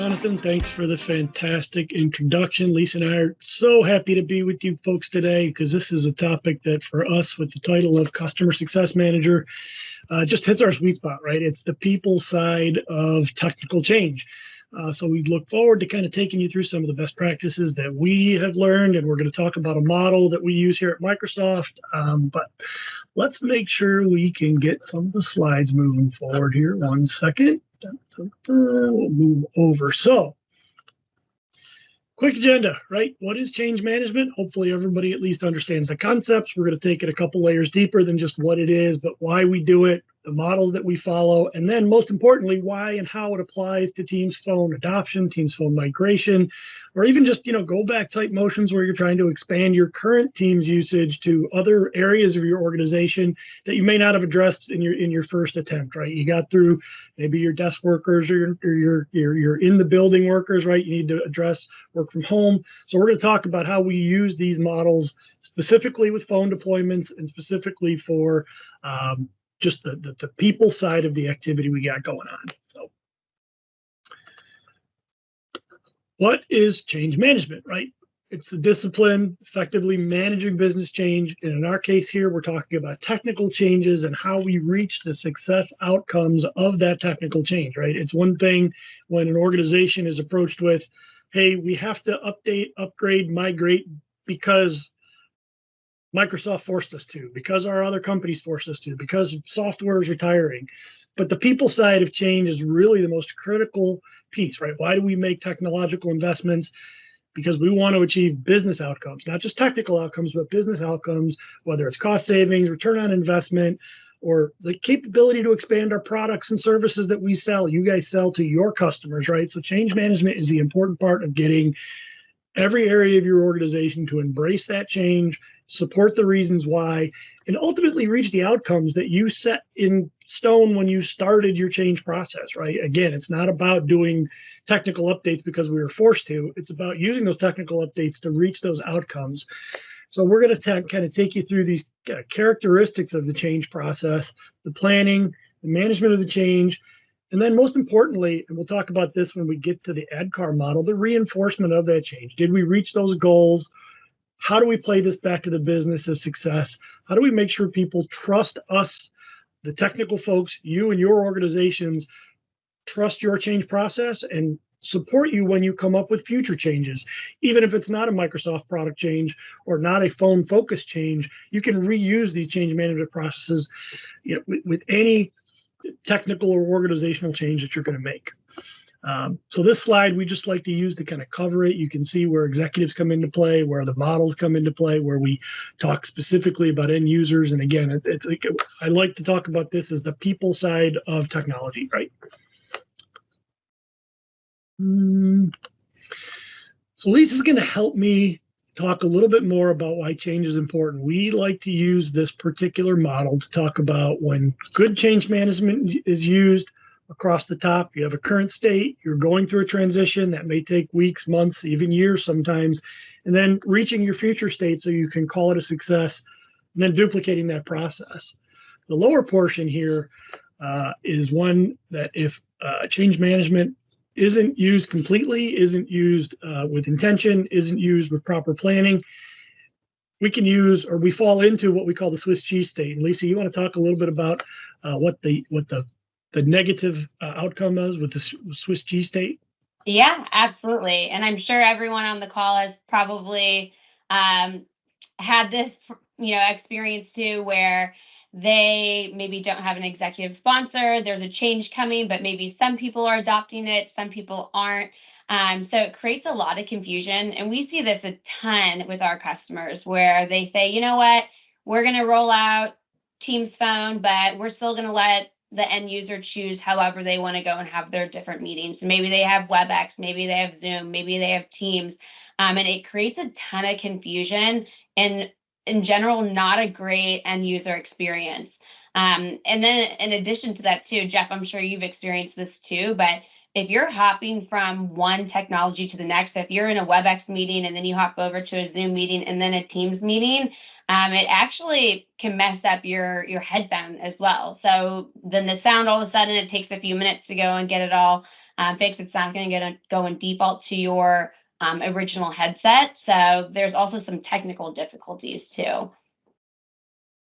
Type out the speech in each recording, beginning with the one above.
Jonathan. Thanks for the fantastic introduction. Lisa and I are so happy to be with you folks today because this is a topic that for us with the title of Customer Success Manager just hits our sweet spot, right? It's the people side of technical change. So we look forward to kind of taking you through some of the best practices that we have learned, and we're going to talk about a model that we use here at Microsoft. But let's make sure we can get some of the slides moving forward here. 1 second. We'll move over. So, quick agenda, right? What is change management? Hopefully everybody at least understands the concepts. We're going to take it a couple layers deeper than just what it is, but why we do it, the models that we follow, and then most importantly, why and how it applies to Teams Phone adoption, Teams Phone migration, or even just, go back type motions where you're trying to expand your current Teams usage to other areas of your organization that you may not have addressed in your first attempt, right? You got through maybe your desk workers or your in the building workers, right? You need to address work from home. So we're going to talk about how we use these models specifically with phone deployments and specifically for just the people side of the activity we got going on. So what is change management, right? It's the discipline, effectively managing business change. And in our case here, we're talking about technical changes and how we reach the success outcomes of that technical change, right? It's one thing when an organization is approached with, hey, we have to update, upgrade, migrate because Microsoft forced us to, because our other companies forced us to, because software is retiring. But the people side of change is really the most critical piece, right? Why do we make technological investments? Because we want to achieve business outcomes, not just technical outcomes, but business outcomes, whether it's cost savings, return on investment, or the capability to expand our products and services that we sell, you guys sell to your customers, right? So change management is the important part of getting every area of your organization to embrace that change, support the reasons why, and ultimately reach the outcomes that you set in stone when you started your change process, right? Again, it's not about doing technical updates because we were forced to. It's about using those technical updates to reach those outcomes. So we're going to kind of take you through these characteristics of the change process, the planning, the management of the change, and then most importantly, and we'll talk about this when we get to the ADKAR model, the reinforcement of that change. Did we reach those goals? How do we play this back to the business as success? How do we make sure people trust us, the technical folks, you and your organizations, trust your change process and support you when you come up with future changes? Even if it's not a Microsoft product change or not a phone focus change, you can reuse these change management processes with any technical or organizational change that you're going to make. So this slide, we just like to use to kind of cover it. You can see where executives come into play, where the models come into play, where we talk specifically about end users. And again, it's like, I like to talk about this as the people side of technology, right? So Lisa's going to help me talk a little bit more about why change is important. We like to use this particular model to talk about when good change management is used across the top. You have a current state, you're going through a transition that may take weeks, months, even years sometimes, and then reaching your future state so you can call it a success, and then duplicating that process. The lower portion here is one that if change management isn't used completely, isn't used with intention, isn't used with proper planning, we can use, or we fall into what we call the Swiss cheese state. And Lisa, you want to talk a little bit about what the negative outcome is with the Swiss cheese state? Yeah, absolutely. And I'm sure everyone on the call has probably had this, experience too, where they maybe don't have an executive sponsor. There's a change coming, but maybe some people are adopting it, some people aren't. So it creates a lot of confusion. And we see this a ton with our customers where they say, you know what, we're going to roll out Teams Phone, but we're still going to let the end user choose however they want to go and have their different meetings. Maybe they have WebEx, maybe they have Zoom, maybe they have Teams. And it creates a ton of confusion and in general, not a great end user experience. And then in addition to that too, Jeff, I'm sure you've experienced this too, but if you're hopping from one technology to the next, if you're in a WebEx meeting and then you hop over to a Zoom meeting and then a Teams meeting, it actually can mess up your headphone as well. So then the sound, all of a sudden, it takes a few minutes to go and get it all fix. It's not going to go in default to your original headset. So there's also some technical difficulties too.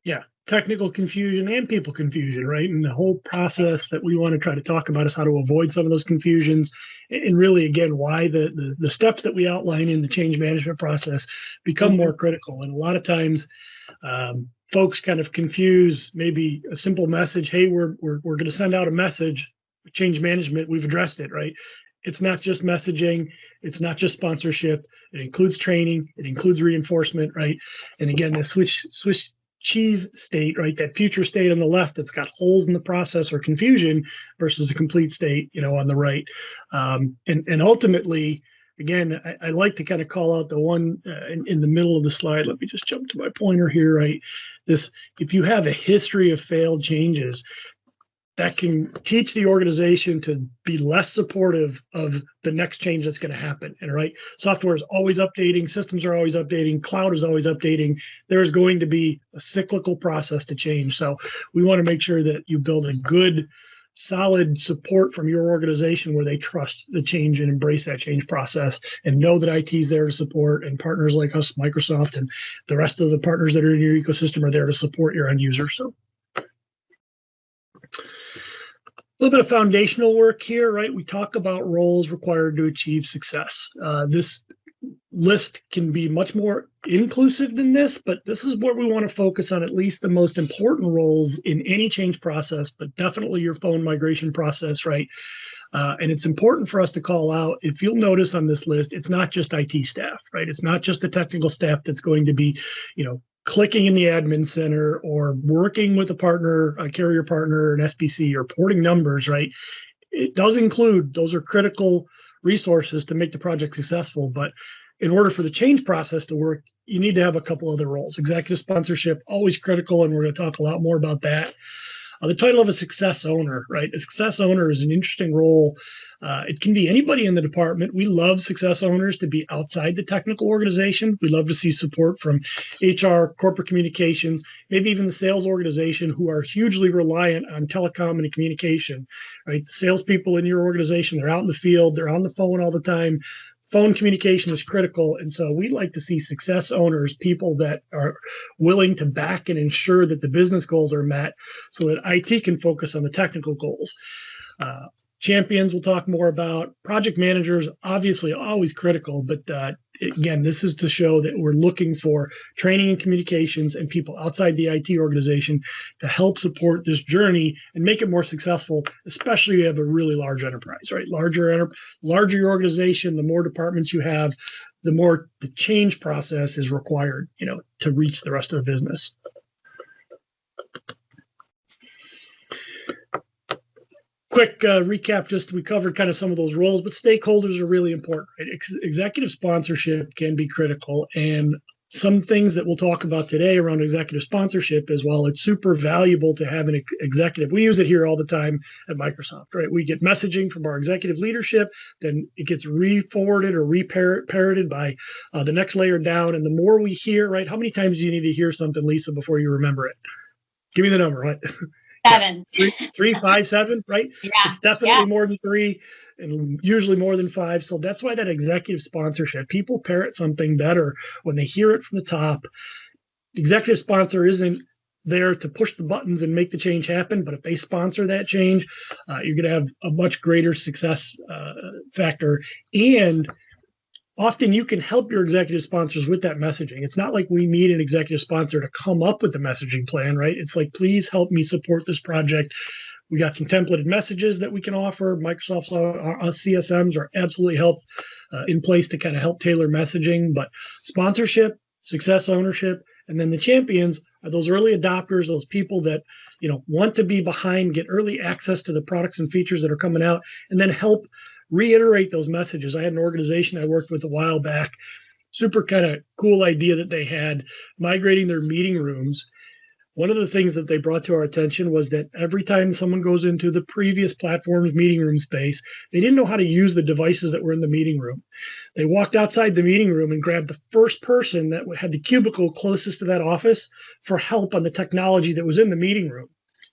Yeah, technical confusion and people confusion, right? And the whole process that we want to try to talk about is how to avoid some of those confusions, and really, again, why the steps that we outline in the change management process become more critical. And a lot of times, folks kind of confuse maybe a simple message. Hey, we're going to send out a message. Change management, we've addressed it, right? It's not just messaging. It's not just sponsorship. It includes training. It includes reinforcement, right? And again, the Swiss cheese state, right? That future state on the left that's got holes in the process or confusion versus a complete state, on the right. And ultimately, again, I like to kind of call out the one in the middle of the slide. Let me just jump to my pointer here, right? If you have a history of failed changes, that can teach the organization to be less supportive of the next change that's going to happen. And right, software is always updating, systems are always updating, cloud is always updating. There's going to be a cyclical process to change. So we want to make sure that you build a good, solid support from your organization where they trust the change and embrace that change process and know that IT is there to support, and partners like us, Microsoft, and the rest of the partners that are in your ecosystem are there to support your end users. So a little bit of foundational work here, right? We talk about roles required to achieve success. This list can be much more inclusive than this, but this is what we want to focus on, at least the most important roles in any change process, but definitely your phone migration process, right? And it's important for us to call out, if you'll notice on this list, it's not just IT staff, right? It's not just the technical staff that's going to be, clicking in the admin center or working with a partner, a carrier partner, an SBC, or porting numbers, right? It does include, those are critical resources to make the project successful. But in order for the change process to work, you need to have a couple other roles. Executive sponsorship, always critical, and we're going to talk a lot more about that. The title of a success owner, right? A success owner is an interesting role. It can be anybody in the department. We love success owners to be outside the technical organization. We love to see support from HR, corporate communications, maybe even the sales organization, who are hugely reliant on telecom and communication, right? The salespeople in your organization, they're out in the field, they're on the phone all the time. Phone communication is critical. And so we like to see success owners, people that are willing to back and ensure that the business goals are met so that IT can focus on the technical goals. Champions we'll talk more about. Project managers, obviously always critical, but again, this is to show that we're looking for training and communications and people outside the IT organization to help support this journey and make it more successful, especially if you have a really large enterprise, right? Larger your organization, the more departments you have, the more the change process is required, to reach the rest of the business. Quick recap, just we covered kind of some of those roles, but stakeholders are really important, right? Executive sponsorship can be critical, and some things that we'll talk about today around executive sponsorship as well. It's super valuable to have an executive. We use it here all the time at Microsoft, right? We get messaging from our executive leadership, then it gets re-forwarded or re-parroted by the next layer down. And the more we hear, right? How many times do you need to hear something, Lisa, before you remember it? Give me the number, right? 7. 3, 5, 7, right? Yeah. It's definitely more than 3 and usually more than 5. So that's why that executive sponsorship, people parrot something better when they hear it from the top. Executive sponsor isn't there to push the buttons and make the change happen, but if they sponsor that change, you're going to have a much greater success factor. And often you can help your executive sponsors with that messaging. It's not like we need an executive sponsor to come up with the messaging plan, right? It's like, please help me support this project. We got some templated messages that we can offer. Microsoft's CSMs are absolutely in place to kind of help tailor messaging. But sponsorship, success ownership, and then the champions are those early adopters, those people that want to be behind, get early access to the products and features that are coming out, and then help reiterate those messages. I had an organization I worked with a while back, super kind of cool idea that they had, migrating their meeting rooms. One of the things that they brought to our attention was that every time someone goes into the previous platform's meeting room space, they didn't know how to use the devices that were in the meeting room. They walked outside the meeting room and grabbed the first person that had the cubicle closest to that office for help on the technology that was in the meeting room.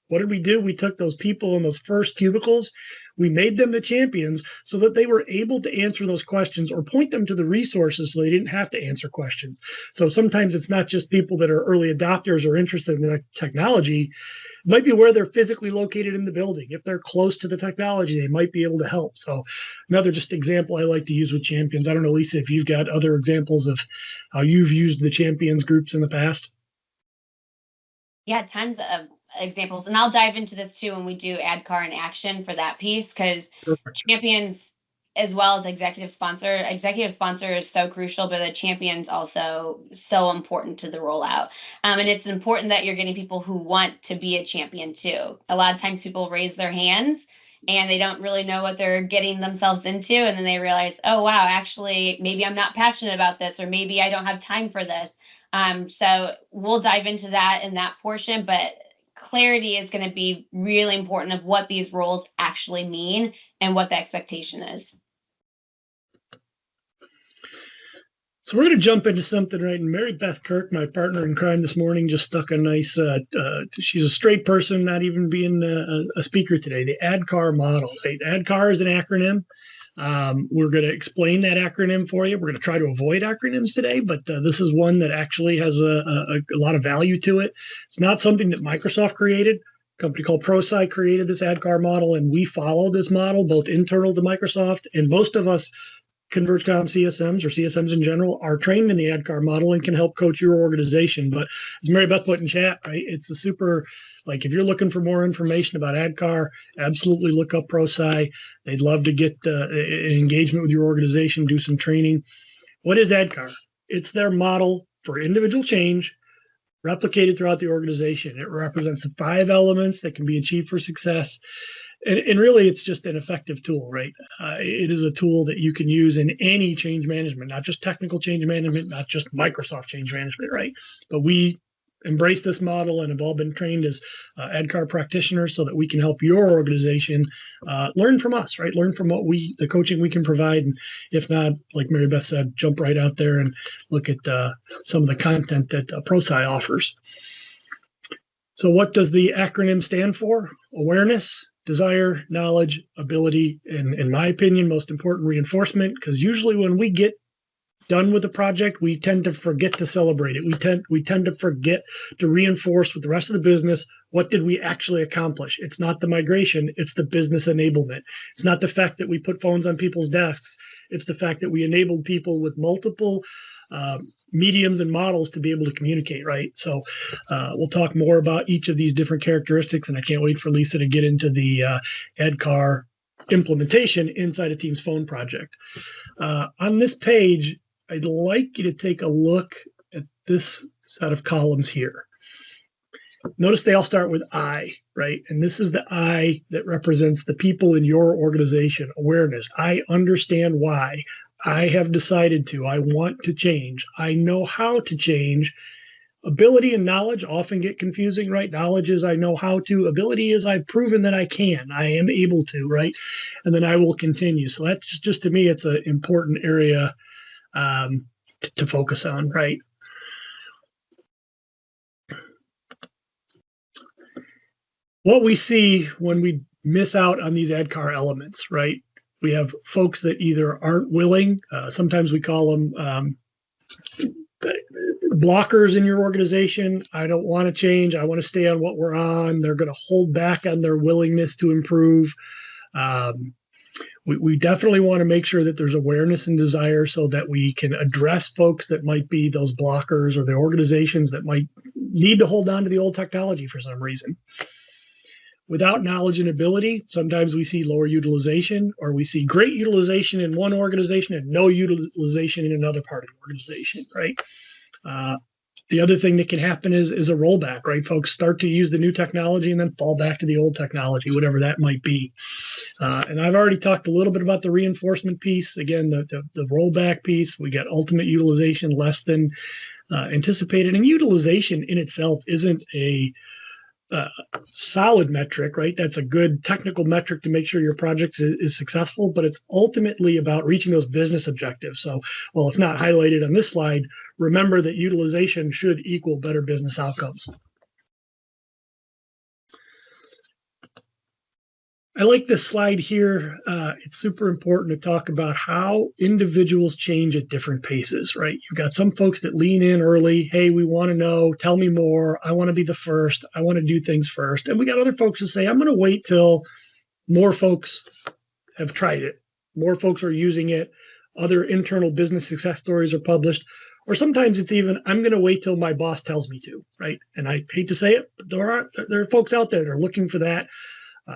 What did we do? We took those people in those first cubicles, We made them the champions so that they were able to answer those questions or point them to the resources so they didn't have to answer questions. So sometimes it's not just people that are early adopters or interested in the technology. It might be where they're physically located in the building. If they're close to the technology, they might be able to help. So another just example I like to use with champions. I don't know, Lisa, if you've got other examples of how you've used the champions groups in the past. Yeah, tons of examples. And I'll dive into this too when we do ADKAR in action for that piece, because champions as well as executive sponsor is so crucial, but the champions also so important to the rollout. And it's important that you're getting people who want to be a champion too. A lot of times people raise their hands and they don't really know what they're getting themselves into. And then they realize, oh, wow, actually, maybe I'm not passionate about this, or maybe I don't have time for this. So we'll dive into that in that portion, but clarity is going to be really important of what these roles actually mean and what the expectation is. So we're going to jump into something, right? And Mary Beth Kirk, my partner in crime this morning, just stuck a nice, she's a straight person, not even being a speaker today, the ADKAR model. Right? ADKAR is an acronym. We're going to explain that acronym for you. We're going to try to avoid acronyms today, but this is one that actually has a lot of value to it. It's not something that Microsoft created. A company called ProSci created this ADKAR model, and we follow this model, both internal to Microsoft, and most of us Converged CSMs or CSMs in general are trained in the ADKAR model and can help coach your organization. But as Mary Beth put in chat, right, it's a super, like if you're looking for more information about ADKAR, absolutely look up ProSci. They'd love to get an engagement with your organization, do some training. What is ADKAR? It's their model for individual change replicated throughout the organization. It represents the 5 elements that can be achieved for success. And really, it's just an effective tool, right? It is a tool that you can use in any change management, not just technical change management, not just Microsoft change management, right? But we embrace this model and have all been trained as ADKAR practitioners so that we can help your organization learn from us, right? Learn from the coaching we can provide. And if not, like Mary Beth said, jump right out there and look at some of the content that ProSci offers. So what does the acronym stand for? Awareness, desire, knowledge, ability, and in my opinion, most important, reinforcement, because usually when we get done with the project, we tend to forget to celebrate it. We tend to forget to reinforce with the rest of the business, what did we actually accomplish? It's not the migration, it's the business enablement. It's not the fact that we put phones on people's desks. It's the fact that we enabled people with multiple mediums and models to be able to communicate, right? So we'll talk more about each of these different characteristics, and I can't wait for Lisa to get into the ADKAR implementation inside a Teams phone project. On this page, I'd like you to take a look at this set of columns here. Notice they all start with I, right? And this is the I that represents the people in your organization. Awareness. I understand why. I have decided to. I want to change. I know how to change. Ability and knowledge often get confusing, right? Knowledge is I know how to. Ability is I've proven that I can. I am able to, right? And then I will continue. So that's just to me, it's an important area to focus on, right? What we see when we miss out on these ADKAR elements, right? We have folks that either aren't willing, sometimes we call them blockers in your organization. I don't want to change. I want to stay on what we're on. They're going to hold back on their willingness to improve. We definitely want to make sure that there's awareness and desire so that we can address folks that might be those blockers or the organizations that might need to hold on to the old technology for some reason. Without knowledge and ability, sometimes we see lower utilization, or we see great utilization in one organization and no utilization in another part of the organization, right? The other thing that can happen is a rollback, right? Folks start to use the new technology and then fall back to the old technology, whatever that might be. And I've already talked a little bit about the reinforcement piece. Again, the rollback piece, we got ultimate utilization less than anticipated. And utilization in itself isn't a solid metric, right? That's a good technical metric to make sure your project is successful, but it's ultimately about reaching those business objectives. So, while it's not highlighted on this slide, remember that utilization should equal better business outcomes. I like this slide here. It's super important to talk about how individuals change at different paces, right? You've got some folks that lean in early. Hey, we want to know, tell me more. I want to be the first. I want to do things first. And we got other folks who say, I'm going to wait till more folks have tried it. More folks are using it. Other internal business success stories are published. Or sometimes it's even, I'm going to wait till my boss tells me to, right? And I hate to say it, but there are folks out there that are looking for that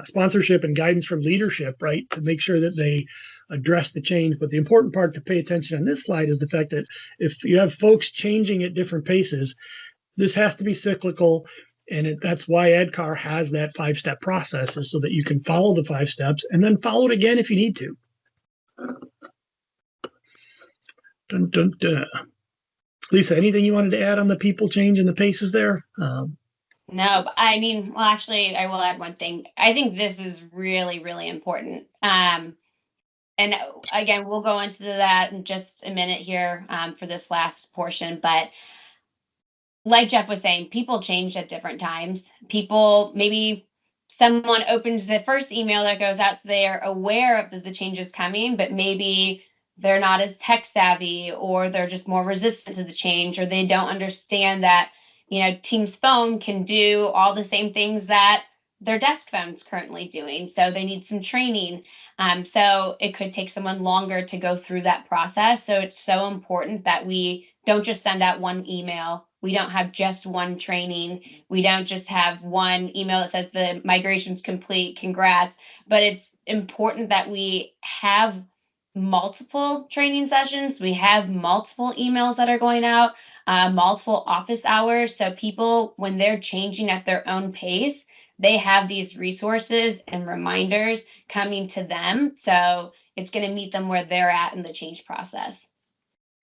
sponsorship and guidance from leadership, right, to make sure that they address the change. But the important part to pay attention on this slide is the fact that if you have folks changing at different paces, this has to be cyclical. And that's why ADKAR has that 5-step process, is so that you can follow the 5 steps and then follow it again if you need to. Dun, dun, dun. Lisa, anything you wanted to add on the people change and the paces there? No, but I mean, well, actually, I will add one thing. I think this is really, really important. And again, we'll go into that in just a minute here for this last portion. But like Jeff was saying, people change at different times. People, maybe someone opens the first email that goes out, so they are aware of the changes coming, but maybe they're not as tech savvy, or they're just more resistant to the change, or they don't understand that, Teams Phone can do all the same things that their desk phone's currently doing. So they need some training. So it could take someone longer to go through that process. So it's so important that we don't just send out one email. We don't have just one training. We don't just have one email that says the migration's complete, congrats. But it's important that we have multiple training sessions. We have multiple emails that are going out, multiple office hours. So people, when they're changing at their own pace, they have these resources and reminders coming to them. So it's going to meet them where they're at in the change process.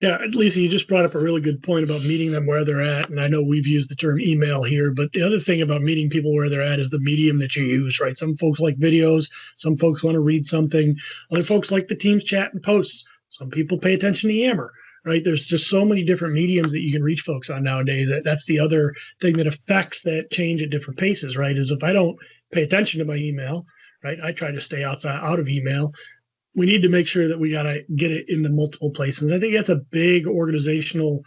Yeah, Lisa, you just brought up a really good point about meeting them where they're at. And I know we've used the term email here, but the other thing about meeting people where they're at is the medium that you use, right? Some folks like videos. Some folks want to read something. Other folks like the Teams chat and posts. Some people pay attention to Yammer, right? There's just so many different mediums that you can reach folks on nowadays. That's the other thing that affects that change at different paces, right? Is if I don't pay attention to my email, right? I try to stay out of email. We need to make sure that we got to get it into multiple places. I think that's a big organizational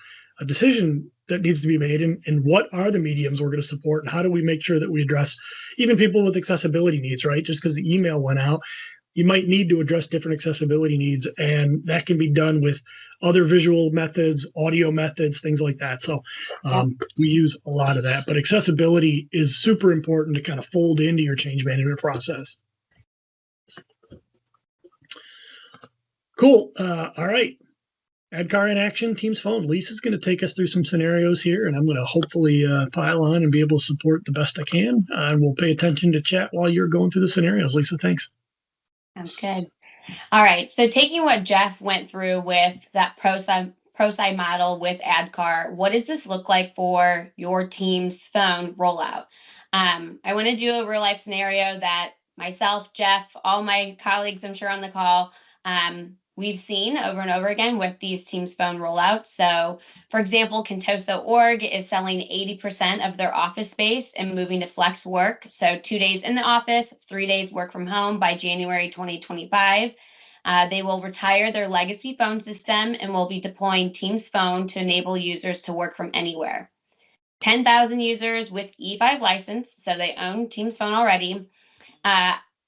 decision that needs to be made. And what are the mediums we're going to support, and how do we make sure that we address even people with accessibility needs, right? Just because the email went out, you might need to address different accessibility needs, and that can be done with other visual methods, audio methods, things like that. So we use a lot of that, but accessibility is super important to kind of fold into your change management process. Cool. All right. ADKAR in action, Teams Phone. Lisa's going to take us through some scenarios here, and I'm going to hopefully pile on and be able to support the best I can. And we'll pay attention to chat while you're going through the scenarios. Lisa, thanks. Sounds good. All right. So taking what Jeff went through with that ProSci model with ADKAR, what does this look like for your Teams Phone rollout? I want to do a real life scenario that myself, Jeff, all my colleagues, I'm sure on the call, we've seen over and over again with these Teams Phone rollouts. So, for example, Contoso.org is selling 80% of their office space and moving to flex work. So 2 days in the office, 3 days work from home by January 2025. They will retire their legacy phone system and will be deploying Teams Phone to enable users to work from anywhere. 10,000 users with E5 license, so they own Teams Phone already.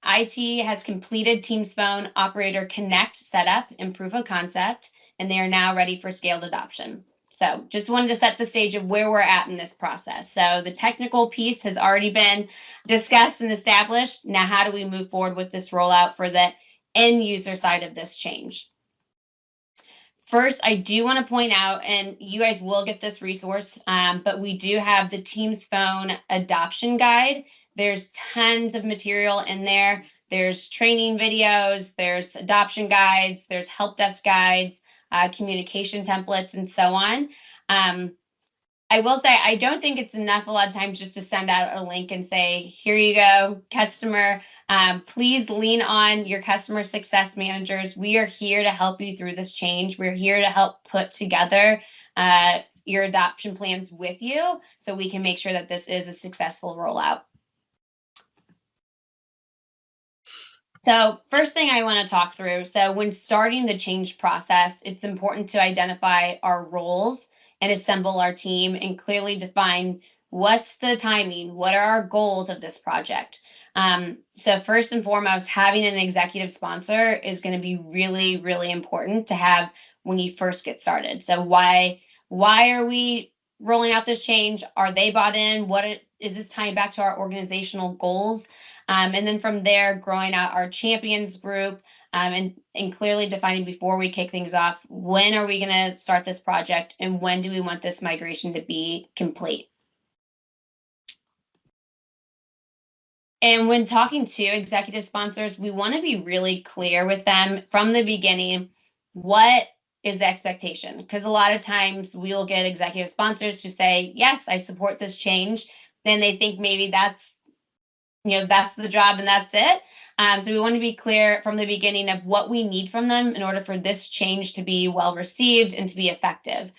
IT has completed Teams Phone Operator Connect setup and proof of concept, and they are now ready for scaled adoption. So just wanted to set the stage of where we're at in this process. So the technical piece has already been discussed and established. Now, how do we move forward with this rollout for the end user side of this change? First, I do want to point out, and you guys will get this resource, but we do have the Teams Phone adoption guide. There's tons of material in there. There's training videos, there's adoption guides, there's help desk guides, communication templates, and so on. I will say, I don't think it's enough a lot of times just to send out a link and say, here you go, customer. Please lean on your customer success managers. We are here to help you through this change. We're here to help put together your adoption plans with you so we can make sure that this is a successful rollout. So first thing I want to talk through. So when starting the change process, it's important to identify our roles and assemble our team and clearly define what's the timing, what are our goals of this project. So first and foremost, having an executive sponsor is going to be really, really important to have when you first get started. So why are we rolling out this change? Are they bought in? Is this tying back to our organizational goals? And then from there, growing out our champions group, and clearly defining before we kick things off, when are we going to start this project and when do we want this migration to be complete? And when talking to executive sponsors, we want to be really clear with them from the beginning. What is the expectation? Because a lot of times we will get executive sponsors who say, yes, I support this change. Then they think maybe that's the job and that's it. So we want to be clear from the beginning of what we need from them in order for this change to be well received and to be effective.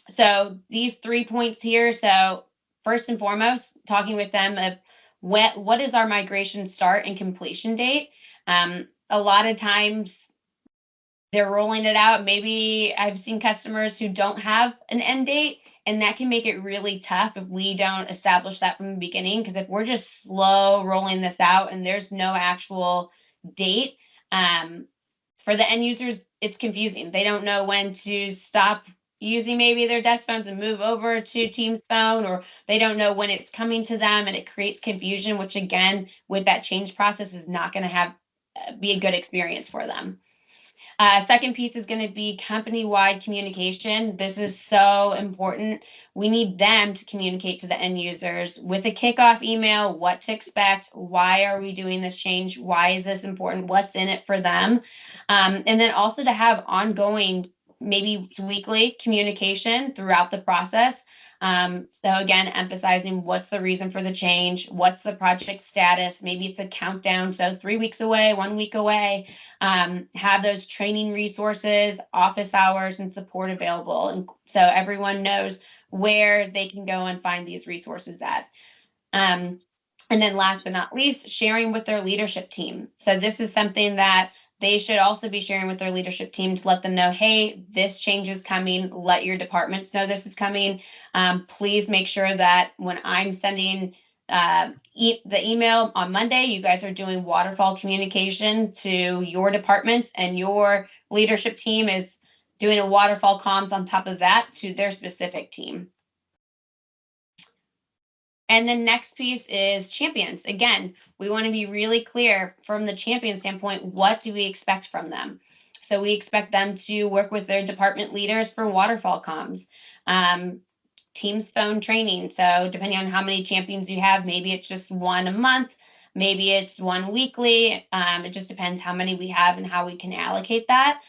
So these 3 points here. So first and foremost, talking with them of what is our migration start and completion date. A lot of times they're rolling it out. Maybe I've seen customers who don't have an end date, and that can make it really tough if we don't establish that from the beginning. Because if we're just slow rolling this out and there's no actual date, for the end users, it's confusing. They don't know when to stop using maybe their desk phones and move over to Teams phone, or they don't know when it's coming to them, and it creates confusion, which again, with that change process is not going to be a good experience for them. Second piece is going to be company-wide communication. This is so important. We need them to communicate to the end users with a kickoff email, what to expect, why are we doing this change, why is this important, what's in it for them, and then also to have ongoing, maybe weekly communication throughout the process. So again, emphasizing what's the reason for the change, what's the project status, maybe it's a countdown, so 3 weeks away, 1 week away. Have those training resources, office hours, and support available. And so everyone knows where they can go and find these resources at. And then last but not least, sharing with their leadership team. So this is something that they should also be sharing with their leadership team to let them know, hey, this change is coming. Let your departments know this is coming. Please make sure that when I'm sending the email on Monday, you guys are doing waterfall communication to your departments, and your leadership team is doing a waterfall comms on top of that to their specific team. And the next piece is champions. Again, we want to be really clear from the champion standpoint, what do we expect from them? So we expect them to work with their department leaders for waterfall comms, Teams phone training. So depending on how many champions you have, maybe it's just one a month, maybe it's one weekly. It just depends how many we have and how we can allocate that.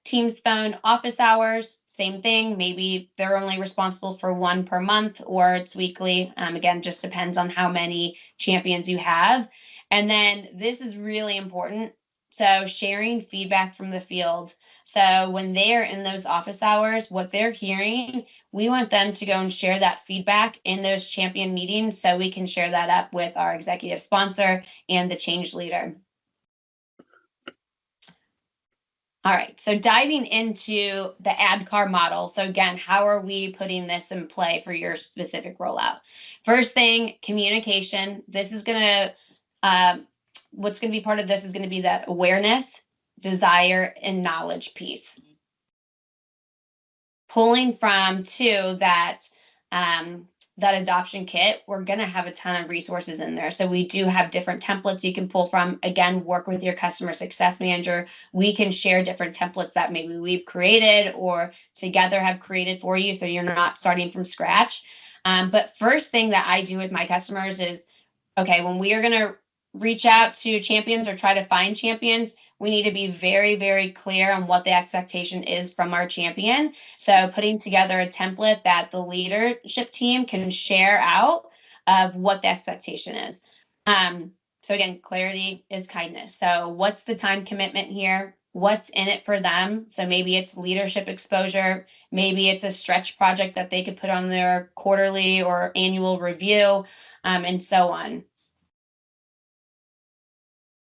Teams phone office hours, same thing. Maybe they're only responsible for one per month, or it's weekly. Again, just depends on how many champions you have. And then this is really important. So sharing feedback from the field. So when they're in those office hours, what they're hearing, we want them to go and share that feedback in those champion meetings so we can share that up with our executive sponsor and the change leader. All right, so diving into the ADKAR model. So again, how are we putting this in play for your specific rollout? First thing, communication. This is going to, what's going to be part of this is going to be that awareness, desire, and knowledge piece. Pulling from that adoption kit, we're going to have a ton of resources in there. So we do have different templates you can pull from. Again, work with your customer success manager. We can share different templates that maybe we've created or together have created for you, so you're not starting from scratch. But first thing that I do with my customers is, okay, when we are going to reach out to champions or try to find champions, we need to be very, very clear on what the expectation is from our champion. So putting together a template that the leadership team can share out of what the expectation is. So again, clarity is kindness. So what's the time commitment here? What's in it for them? So maybe it's leadership exposure. Maybe it's a stretch project that they could put on their quarterly or annual review, and so on.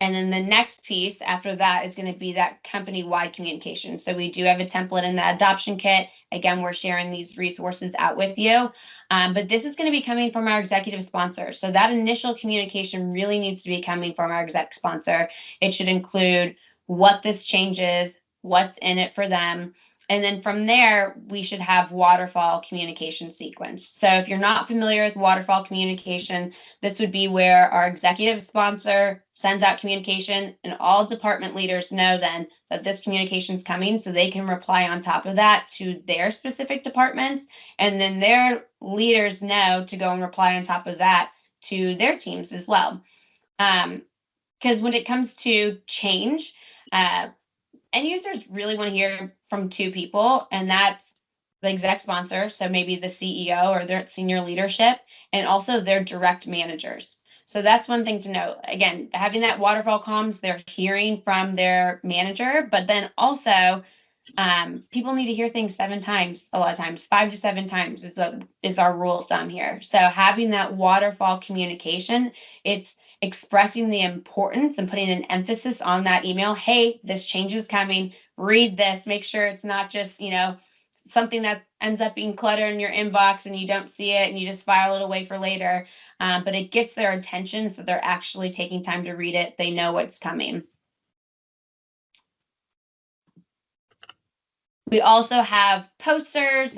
And then the next piece after that is going to be that company-wide communication. So we do have a template in the adoption kit. Again, we're sharing these resources out with you. But this is going to be coming from our executive sponsor. So that initial communication really needs to be coming from our exec sponsor. It should include what this change is, what's in it for them. And then from there, we should have waterfall communication sequence. So if you're not familiar with waterfall communication, this would be where our executive sponsor sends out communication and all department leaders know then that this communication is coming, so they can reply on top of that to their specific departments. And then their leaders know to go and reply on top of that to their teams as well. Because when it comes to change, end users really want to hear from two people, and that's the exec sponsor, so maybe the CEO or their senior leadership, and also their direct managers. So that's one thing to know. Again, having that waterfall comms, they're hearing from their manager, but then also people need to hear things 7 times, a lot of times, 5 to 7 times is our rule of thumb here. So having that waterfall communication, it's expressing the importance and putting an emphasis on that email. Hey, this change is coming. Read this. Make sure it's not just, something that ends up being cluttered in your inbox and you don't see it and you just file it away for later. But it gets their attention, so they're actually taking time to read it. They know what's coming. We also have posters.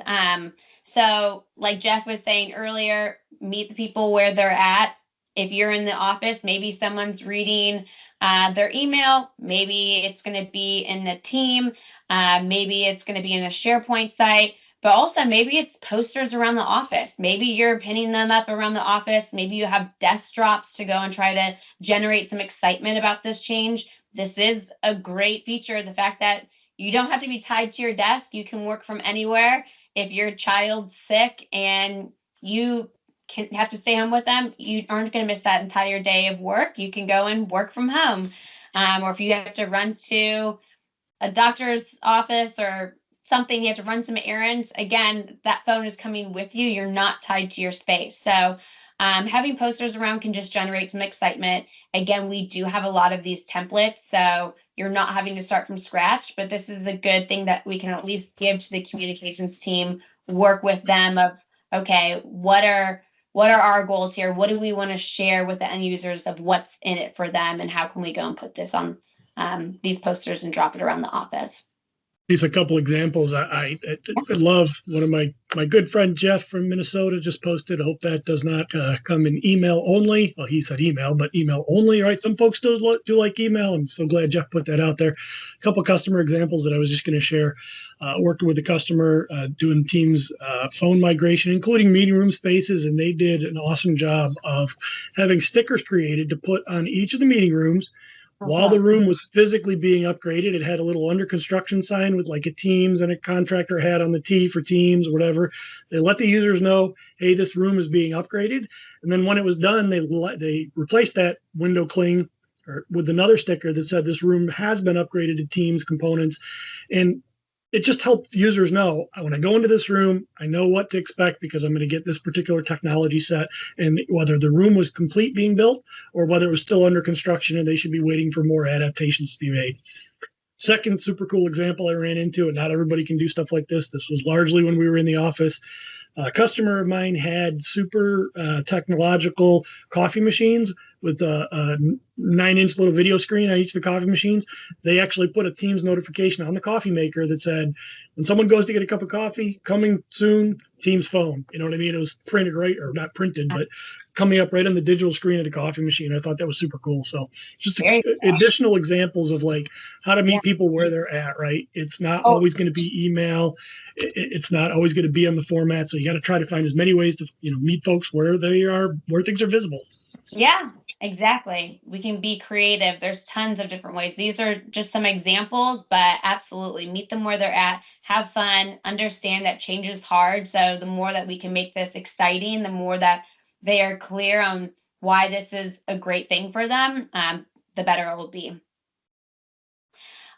So like Jeff was saying earlier, meet the people where they're at. If you're in the office, maybe someone's reading their email. Maybe it's going to be in a team. Maybe it's going to be in a SharePoint site. But also maybe it's posters around the office. Maybe you're pinning them up around the office. Maybe you have desk drops to go and try to generate some excitement about this change. This is a great feature. The fact that you don't have to be tied to your desk. You can work from anywhere. If your child's sick and you can have to stay home with them, you aren't going to miss that entire day of work. You can go and work from home. Or if you have to run to a doctor's office or something, you have to run some errands, again, that phone is coming with you. You're not tied to your space. So having posters around can just generate some excitement. Again, we do have a lot of these templates, so you're not having to start from scratch, but this is a good thing that we can at least give to the communications team, work with them of, okay, what are our goals here? What do we want to share with the end users of what's in it for them, and how can we go and put this on these posters and drop it around the office? These a couple examples. I love one of my good friend Jeff from Minnesota just posted. I hope that does not come in email only. Well, he said email, but email only, right? Some folks do like email. I'm so glad Jeff put that out there. A couple customer examples that I was just going to share. Working with a customer doing Teams phone migration, including meeting room spaces, and they did an awesome job of having stickers created to put on each of the meeting rooms. While the room was physically being upgraded, it had a little under construction sign with like a Teams and a contractor hat on the T for Teams or whatever. They let the users know, hey, this room is being upgraded. And then when it was done, they replaced that window cling with another sticker that said this room has been upgraded to Teams components. And it just helped users know, when I go into this room, I know what to expect because I'm going to get this particular technology set, and whether the room was complete being built or whether it was still under construction and they should be waiting for more adaptations to be made. Second super cool example I ran into, and not everybody can do stuff like this. This was largely when we were in the office. A customer of mine had super technological coffee machines with a 9-inch little video screen on each of the coffee machines. They actually put a Teams notification on the coffee maker that said, when someone goes to get a cup of coffee, coming soon, Teams phone. You know what I mean? It was printed right, or not printed, but coming up right on the digital screen of the coffee machine. I thought that was super cool. So just additional examples of like how to meet people where they're at, right? It's not always going to be email. It's not always going to be on the format. So you got to try to find as many ways to, meet folks where they are, where things are visible. Yeah, exactly. We can be creative. There's tons of different ways. These are just some examples, but absolutely meet them where they're at. Have fun. Understand that change is hard. So the more that we can make this exciting, the more that they are clear on why this is a great thing for them, the better it will be.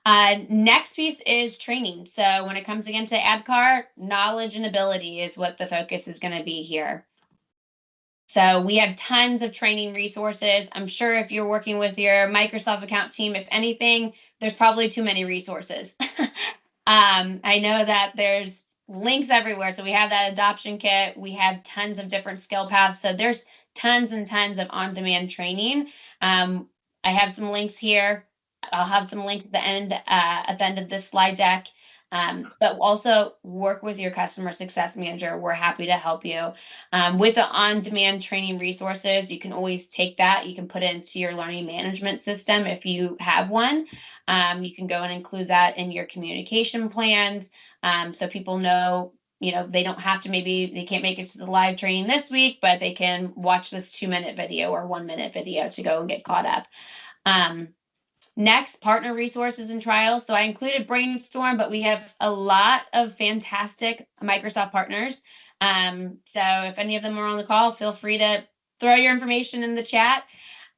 Next piece is training. So when it comes again to ADKAR, knowledge and ability is what the focus is going to be here. So we have tons of training resources. I'm sure if you're working with your Microsoft account team, if anything, there's probably too many resources. I know that there's links everywhere. So we have that adoption kit. We have tons of different skill paths. So there's tons and tons of on-demand training. I have some links here. I'll have some links at the end of this slide deck. But also work with your customer success manager. We're happy to help you. With the on-demand training resources, you can always take that. You can put it into your learning management system if you have one. You can go and include that in your communication plans, so people know, they don't have to, maybe they can't make it to the live training this week, but they can watch this 2-minute video or 1-minute video to go and get caught up. Next, partner resources and trials. So I included Brainstorm, but we have a lot of fantastic Microsoft partners. So if any of them are on the call, feel free to throw your information in the chat.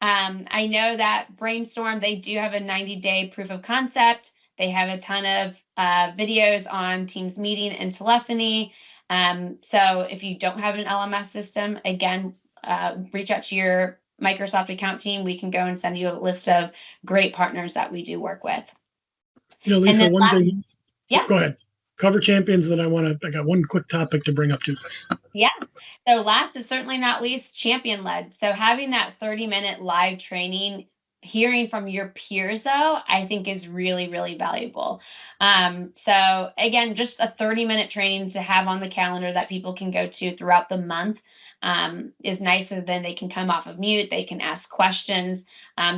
I know that Brainstorm, they do have a 90-day proof of concept. They have a ton of videos on Teams meeting and telephony. So if you don't have an LMS system, again, reach out to your Microsoft account team. We can go and send you a list of great partners that we do work with. Lisa, one thing. Yeah. Go ahead. Cover champions. Then I got one quick topic to bring up too. Yeah. So last but certainly not least, champion led. So having that 30-minute live training, hearing from your peers though, I think is really, really valuable. So again, just a 30-minute training to have on the calendar that people can go to throughout the month is nicer. Than they can come off of mute. They can ask questions.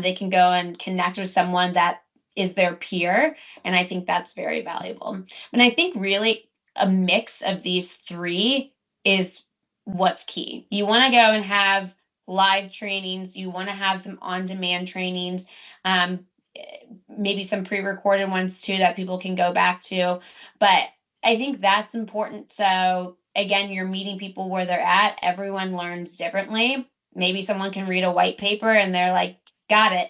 They can go and connect with someone that is their peer. And I think that's very valuable. And I think really a mix of these three is what's key. You want to go and have live trainings. You want to have some on-demand trainings, maybe some pre-recorded ones too that people can go back to. But I think that's important. So again, you're meeting people where they're at. Everyone learns differently. Maybe someone can read a white paper and they're like, got it.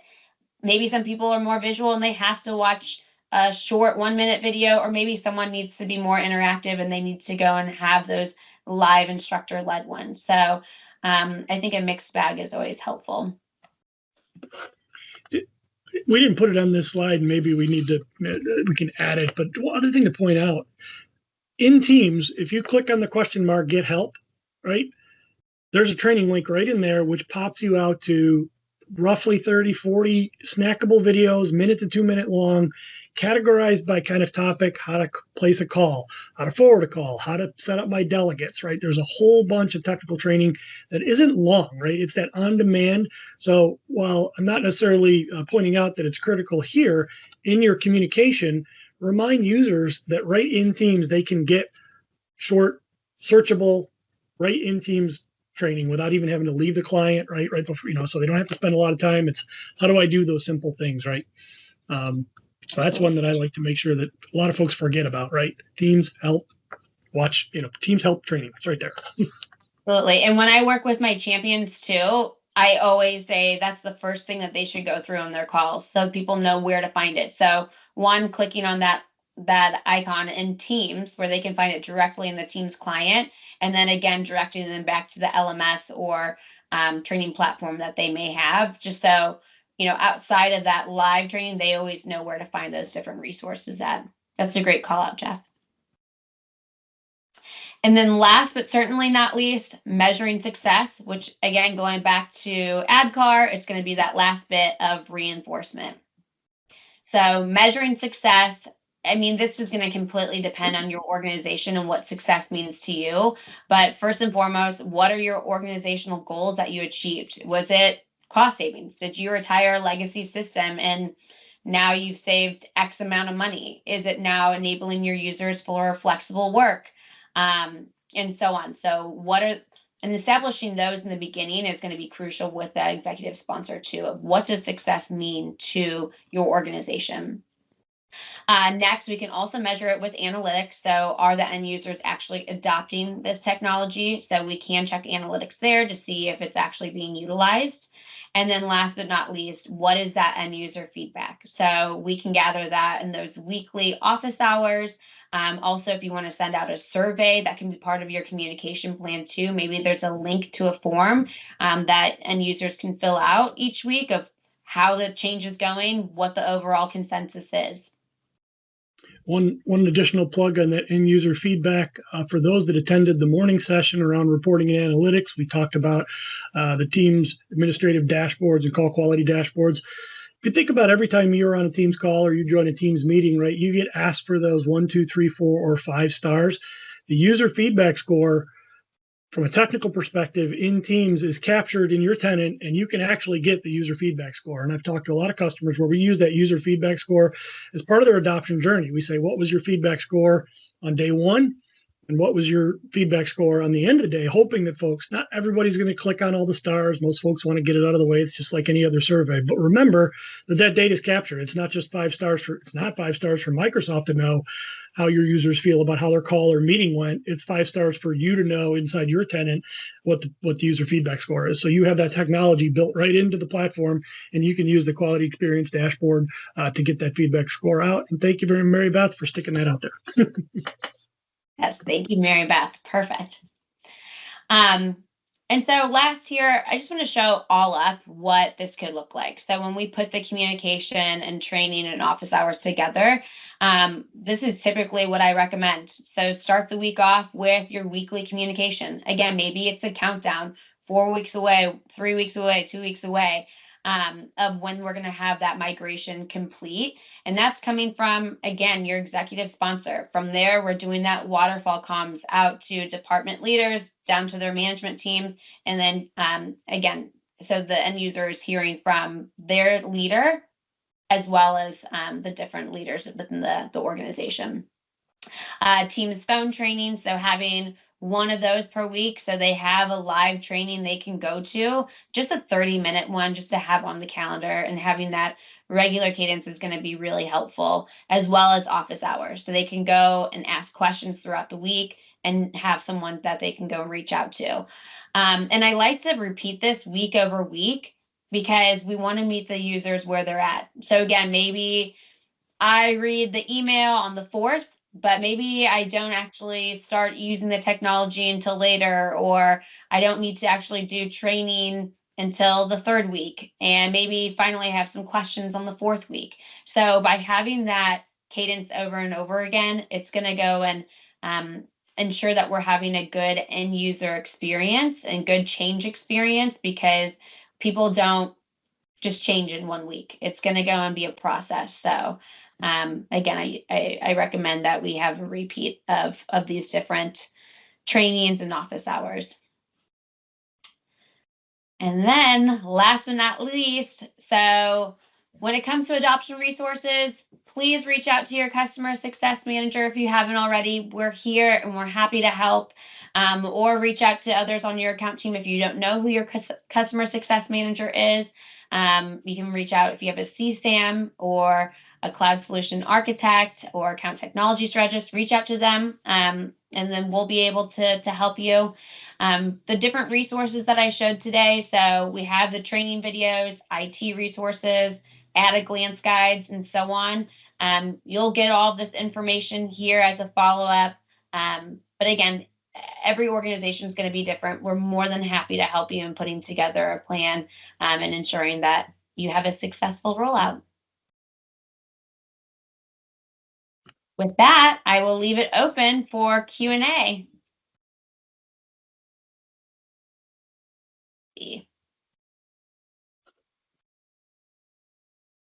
Maybe some people are more visual and they have to watch a short 1-minute video, or maybe someone needs to be more interactive and they need to go and have those live instructor led ones. So I think a mixed bag is always helpful. We didn't put it on this slide. Maybe we can add it. But one other thing to point out, in Teams, if you click on the question mark, get help, right? There's a training link right in there, which pops you out to roughly 30, 40 snackable videos, 1 to 2 minute long, categorized by kind of topic, how to place a call, how to forward a call, how to set up my delegates, right? There's a whole bunch of technical training that isn't long, right? It's that on demand. So while I'm not necessarily pointing out that it's critical here, in your communication, remind users that right in Teams, they can get short, searchable, right in Teams training without even having to leave the client, right before, so they don't have to spend a lot of time. It's how do I do those simple things, right? So that's one that I like to make sure that a lot of folks forget about, right? Teams help watch, Teams help training. It's right there. Absolutely. And when I work with my champions too, I always say that's the first thing that they should go through on their calls so people know where to find it. So one, clicking on that icon in Teams where they can find it directly in the Teams client, and then again directing them back to the LMS or training platform that they may have, just so outside of that live training, they always know where to find those different resources at. That's a great call out, Jeff. And then last but certainly not least, measuring success, which again, going back to ADKAR, it's going to be that last bit of reinforcement. So measuring success, I mean, this is going to completely depend on your organization and what success means to you. But first and foremost, what are your organizational goals that you achieved? Was it cost savings? Did you retire a legacy system and now you've saved X amount of money? Is it now enabling your users for flexible work? And so on. So and establishing those in the beginning is going to be crucial with the executive sponsor too, of what does success mean to your organization. Next, we can also measure it with analytics. So are the end users actually adopting this technology? So we can check analytics there to see if it's actually being utilized. And then last but not least, what is that end user feedback? So we can gather that in those weekly office hours. Also, if you want to send out a survey, that can be part of your communication plan too. Maybe there's a link to a form that end users can fill out each week of how the change is going, what the overall consensus is. One additional plug on that end user feedback for those that attended the morning session around reporting and analytics. We talked about the team's administrative dashboards and call quality dashboards. If you think about every time you're on a Teams call or you join a Teams meeting, right, you get asked for those 1, 2, 3, 4, or 5 stars. The user feedback score from a technical perspective in Teams is captured in your tenant, and you can actually get the user feedback score. And I've talked to a lot of customers where we use that user feedback score as part of their adoption journey. We say, what was your feedback score on day one? And what was your feedback score on the end of the day? Hoping that folks, not everybody's going to click on all the stars. Most folks want to get it out of the way. It's just like any other survey. But remember that data is captured. It's not just 5 stars it's not 5 stars for Microsoft to know how your users feel about how their call or meeting went. It's 5 stars for you to know inside your tenant what the user feedback score is. So you have that technology built right into the platform, and you can use the quality experience dashboard to get that feedback score out. And thank you very much, Mary Beth, for sticking that out there. Yes, thank you, Mary Beth. Perfect. And so last here, I just want to show all up what this could look like. So when we put the communication and training and office hours together, this is typically what I recommend. So start the week off with your weekly communication. Again, maybe it's a countdown, 4 weeks away, 3 weeks away, 2 weeks away, of when we're going to have that migration complete. And that's coming from, again, your executive sponsor. From there, we're doing that waterfall comms out to department leaders, down to their management teams. And then again, so the end user is hearing from their leader as well as the different leaders within the organization. Teams phone training, so having one of those per week, so they have a live training they can go to, just a 30-minute one just to have on the calendar, and having that regular cadence is going to be really helpful, as well as office hours, so they can go and ask questions throughout the week and have someone that they can go reach out to. And I like to repeat this week over week because we want to meet the users where they're at. So again, maybe I read the email on the 4th, but maybe I don't actually start using the technology until later, or I don't need to actually do training until the 3rd week, and maybe finally have some questions on the 4th week. So by having that cadence over and over again, it's going to go and ensure that we're having a good end user experience and good change experience, because people don't just change in 1 week. It's going to go and be a process. So again, I recommend that we have a repeat of these different trainings and office hours. And then last but not least, so when it comes to adoption resources, please reach out to your customer success manager if you haven't already. We're here and we're happy to help. Or reach out to others on your account team if you don't know who your customer success manager is. You can reach out if you have a CSAM or a cloud solution architect or account technology strategist. Reach out to them, and then we'll be able to help you. The different resources that I showed today. So we have the training videos, IT resources, at-a-glance guides, and so on. You'll get all this information here as a follow-up. But again, every organization is going to be different. We're more than happy to help you in putting together a plan and ensuring that you have a successful rollout. With that, I will leave it open for Q&A.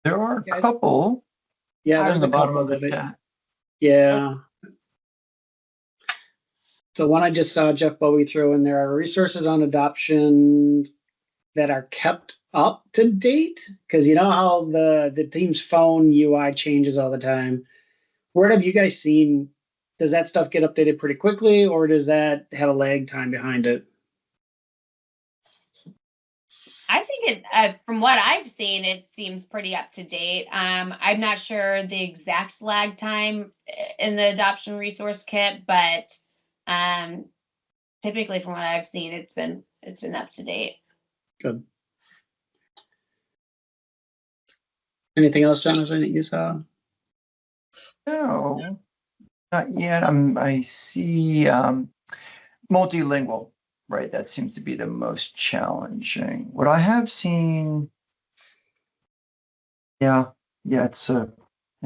There are a couple. Yeah, on there's the a bottom couple of the it. chat. Yeah. The one I just saw Jeff Bowie throw in there are resources on adoption that are kept up to date. Because you know how the team's phone UI changes all the time. Where have you guys seen, does that stuff get updated pretty quickly, or does that have a lag time behind it? I think think from what I've seen, it seems pretty up to date. I'm not sure the exact lag time in the adoption resource kit, but typically from what I've seen, it's been up to date. Good. Anything else, Jonathan, that you saw? No, not yet. I see multilingual, right? That seems to be the most challenging. What I have seen, yeah, it's a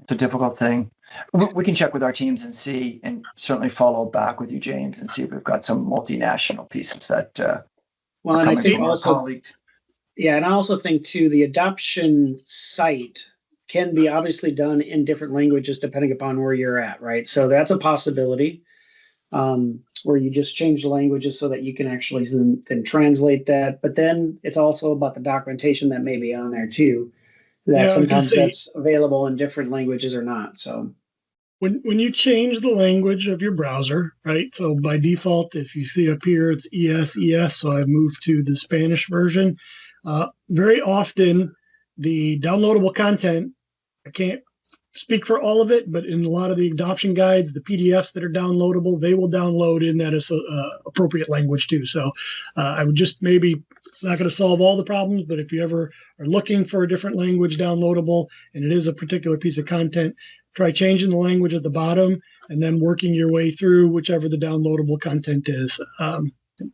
difficult thing. We can check with our teams and see, and certainly follow back with you, James, and see if we've got some multinational pieces that Well, are and I coming think from our also, colleagues. yeah, and I also think too, the adoption site can be obviously done in different languages depending upon where you're at, right? So that's a possibility, where you just change the languages so that you can actually then translate that. But then it's also about the documentation that may be on there too, that Yeah, I was gonna sometimes say- that's available in different languages or not. So When you change the language of your browser, right? So by default, if you see up here, it's ES. So I've moved to the Spanish version. Very often, the downloadable content, I can't speak for all of it, but in a lot of the adoption guides, the PDFs that are downloadable, they will download in that appropriate language too. So I would just maybe, it's not going to solve all the problems, but if you ever are looking for a different language downloadable and it is a particular piece of content, try changing the language at the bottom and then working your way through whichever the downloadable content is.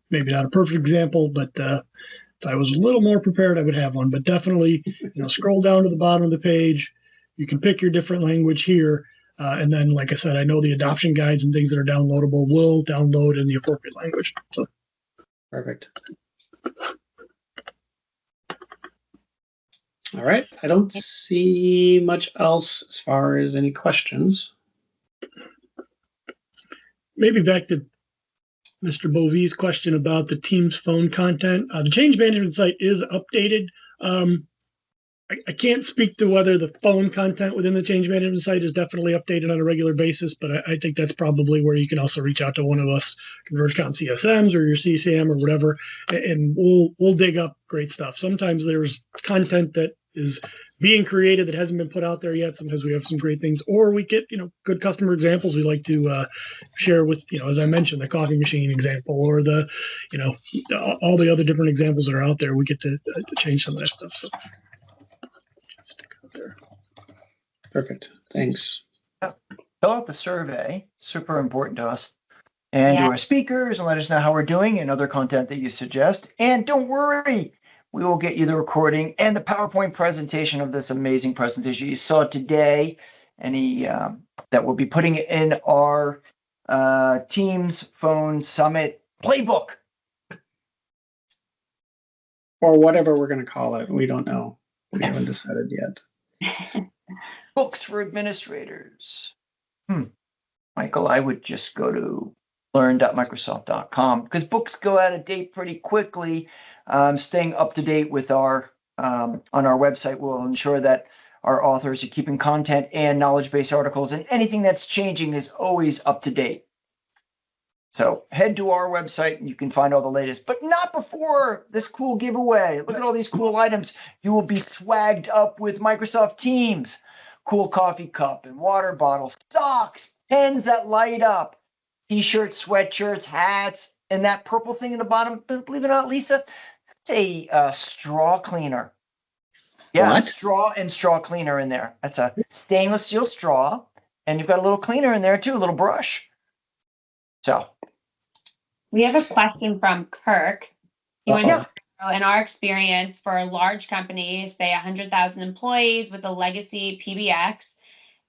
Maybe not a perfect example, but if I was a little more prepared, I would have one. But definitely, scroll down to the bottom of the page. You can pick your different language here. And then, like I said, I know the adoption guides and things that are downloadable will download in the appropriate language. So perfect. All right. I don't see much else as far as any questions. maybe back to Mr. Bovie's question about the Teams phone content. The change management site is updated. I can't speak to whether the phone content within the change management site is definitely updated on a regular basis, but I think that's probably where you can also reach out to one of us, ConvergeCom CSMs or your CCM or whatever, and we'll dig up great stuff. Sometimes there's content that is being created that hasn't been put out there yet. Sometimes we have some great things, or we get good customer examples we like to share with, as I mentioned, the coffee machine example, or the all the other different examples that are out there. We get to change some of that stuff. So. There. Perfect. Thanks. Fill out the survey. Super important to us. And to our speakers, and let us know how we're doing and other content that you suggest. And don't worry, we will get you the recording and the PowerPoint presentation of this amazing presentation you saw today. Any that we'll be putting in our Teams Phone Summit playbook. Or whatever we're going to call it. We don't know. We haven't decided yet. Books for administrators. Michael, I would just go to learn.microsoft.com because books go out of date pretty quickly. Staying up to date with our on our website will ensure that our authors are keeping content and knowledge-based articles, and anything that's changing is always up to date. So head to our website and you can find all the latest, but not before this cool giveaway. Look at all these cool items. You will be swagged up with Microsoft Teams, cool coffee cup and water bottle, socks, pens that light up, t-shirts, sweatshirts, hats, and that purple thing in the bottom, believe it or not, Lisa, it's a straw cleaner. Yeah, What? straw cleaner in there. That's a stainless steel straw, and you've got a little cleaner in there too, a little brush. So. We have a question from Kirk. He wants to know, in our experience for a large company, say 100,000 employees with a legacy PBX,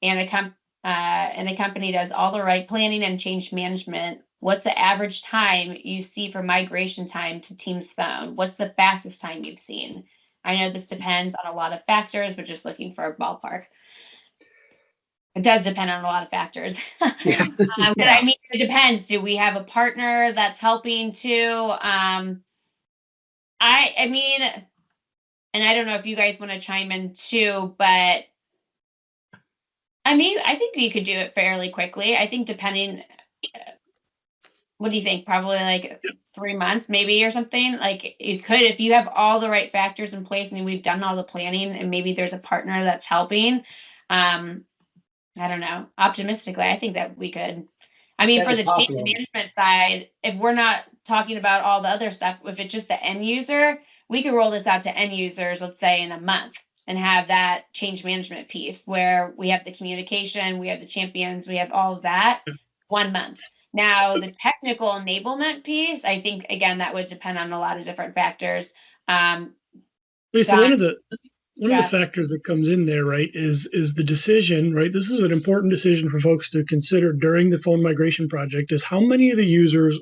and the company does all the right planning and change management, what's the average time you see for migration time to Teams Phone? What's the fastest time you've seen? I know this depends on a lot of factors, but just looking for a ballpark. It does depend on a lot of factors. Yeah. I mean, it depends. Do we have a partner that's helping too? I mean, and I don't know if you guys want to chime in too, but I mean, I think we could do it fairly quickly. I think depending, what do you think? Probably like 3 months maybe or something. Like it could, if you have all the right factors in place and we've done all the planning and maybe there's a partner that's helping. I don't know, optimistically, I think that we could. I mean, That for is the change possible. management side, if we're not talking about all the other stuff, if it's just the end user, we could roll this out to end users, let's say in a month, and have that change management piece where we have the communication, we have the champions, we have all of that 1 month. Now, the technical enablement piece, I think, again, that would depend on a lot of different factors. Lisa, Don, one of the yeah. factors that comes in there, right, is the decision, right? This is an important decision for folks to consider during the phone migration project, is how many of the users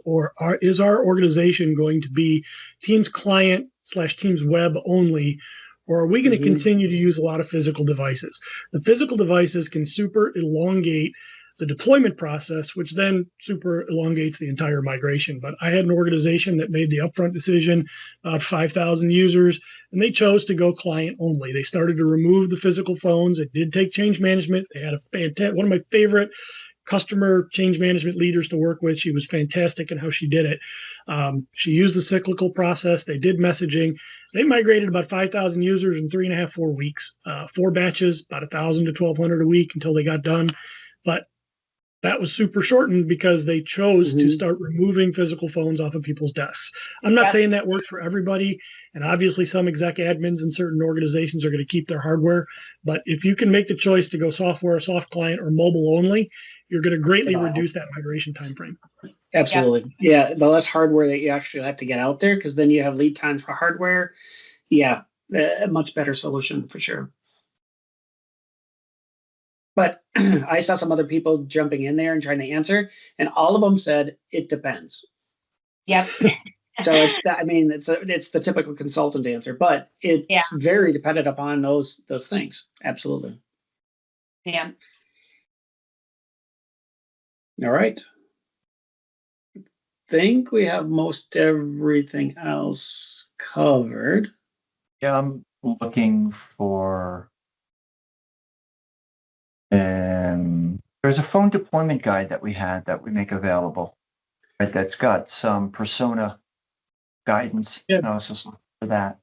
is our organization going to be Teams client / Teams web only, or are we going to continue to use a lot of physical devices? The physical devices can super elongate the deployment process, which then super elongates the entire migration. But I had an organization that made the upfront decision, about 5,000 users, and they chose to go client only. They started to remove the physical phones. It did take change management. They had one of my favorite customer change management leaders to work with. She was fantastic in how she did it. She used the cyclical process. They did messaging. They migrated about 5,000 users in 3.5, 4 weeks, 4 batches, about 1,000 to 1,200 a week until they got done. But that was super shortened because they chose to start removing physical phones off of people's desks. I'm not saying that works for everybody. And obviously some exec admins in certain organizations are going to keep their hardware. But if you can make the choice to go software, soft client, or mobile only, you're going to greatly reduce that migration timeframe. Absolutely. Yeah. The less hardware that you actually have to get out there, because then you have lead times for hardware. Yeah. A much better solution for sure. But I saw some other people jumping in there and trying to answer, and all of them said it depends. Yep. So it's the typical consultant answer, but it's very dependent upon those things. Absolutely. Yeah. All right. Think we have most everything else covered. Yeah, I'm looking for. There's a phone deployment guide that we make available, right? That's got some persona guidance. Yeah. I was just looking for that.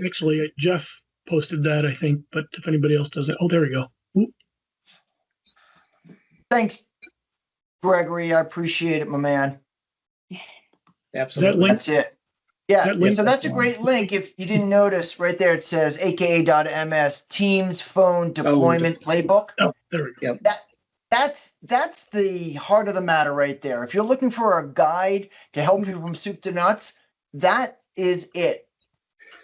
Actually, Jeff posted that, I think, but if anybody else does it, oh, there we go. Ooh. Thanks, Gregory. I appreciate it, my man. Absolutely. That's it. Yeah, That link, so that's a great link. If you didn't notice, right there it says aka.ms Teams Phone Deployment Playbook. Oh, there we go. That's the heart of the matter right there. If you're looking for a guide to help you from soup to nuts, that is it.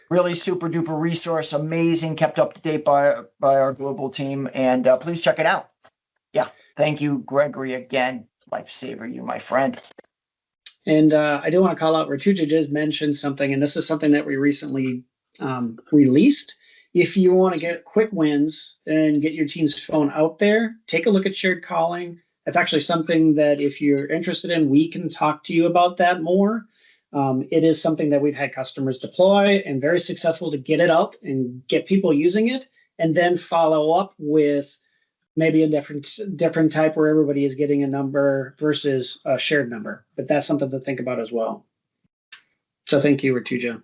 Really super duper resource, amazing, kept up to date by our global team, and please check it out. Yeah, thank you, Gregory, again. Lifesaver, you my friend. And I do want to call out, Ratuja just mentioned something, and this is something that we recently released. If you want to get quick wins and get your team's phone out there, take a look at shared calling. That's actually something that if you're interested in, we can talk to you about that more. It is something that we've had customers deploy and very successful to get it out and get people using it, and then follow up with maybe a different type where everybody is getting a number versus a shared number. But that's something to think about as well. So thank you, Ratuja.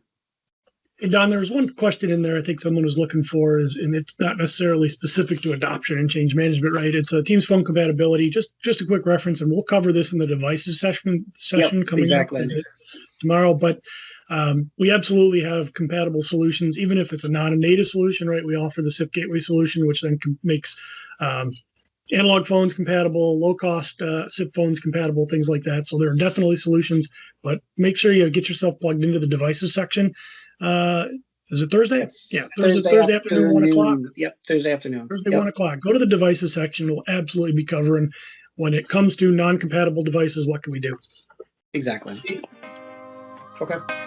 Hey, Don, there was one question in there I think someone was looking for, and it's not necessarily specific to adoption and change management, right? It's a Teams phone compatibility. Just a quick reference, and we'll cover this in the devices session coming up tomorrow. But we absolutely have compatible solutions, even if it's a non-native solution, right? We offer the SIP gateway solution, which then makes analog phones compatible, low-cost SIP phones compatible, things like that. So there are definitely solutions, but make sure you get yourself plugged into the devices section. Is it Thursday? Thursday afternoon, 1 o'clock. Yep, Thursday afternoon. Thursday, 1 o'clock. Go to the devices section. We'll absolutely be covering when it comes to non-compatible devices. What can we do? Exactly. Okay.